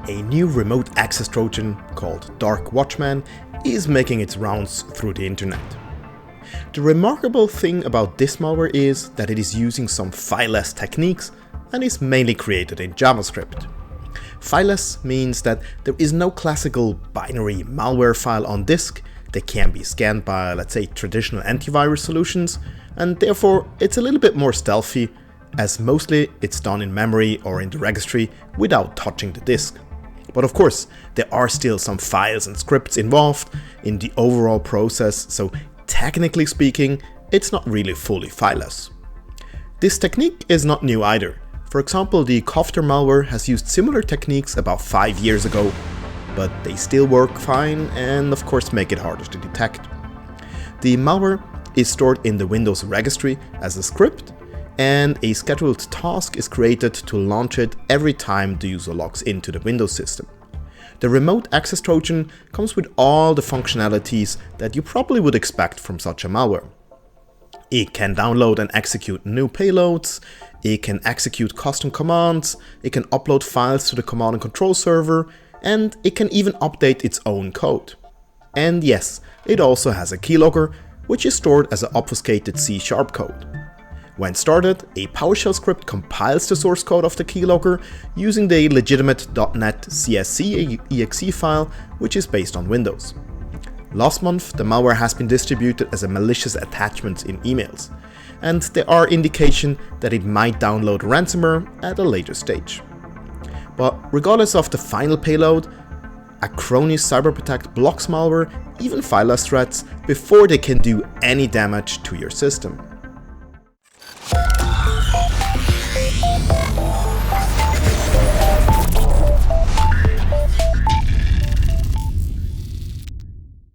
A new remote access Trojan called Dark Watchman is making its rounds through the internet. The remarkable thing about this malware is that it is using some fileless techniques and is mainly created in JavaScript. Fileless means that there is no classical binary malware file on disk that can be scanned by, let's say, traditional antivirus solutions, and therefore it's a little bit more stealthy, as mostly it's done in memory or in the registry without touching the disk. But of course, there are still some files and scripts involved in the overall process, so technically speaking, it's not really fully fileless. This technique is not new either. For example, the Kofter malware has used similar techniques about 5 years ago, but they still work fine and of course make it harder to detect. The malware is stored in the Windows registry as a script, and a scheduled task is created to launch it every time the user logs into the Windows system. The Remote Access Trojan comes with all the functionalities that you probably would expect from such a malware. It can download and execute new payloads, it can execute custom commands, it can upload files to the command and control server, and it can even update its own code. And yes, it also has a keylogger, which is stored as an obfuscated C# code. When started, a PowerShell script compiles the source code of the keylogger using the legitimate .NET CSC.exe file, which is based on Windows. Last month, the malware has been distributed as a malicious attachment in emails, and there are indications that it might download ransomware at a later stage. But regardless of the final payload, Acronis Cyber Protect blocks malware, even fileless threats, before they can do any damage to your system.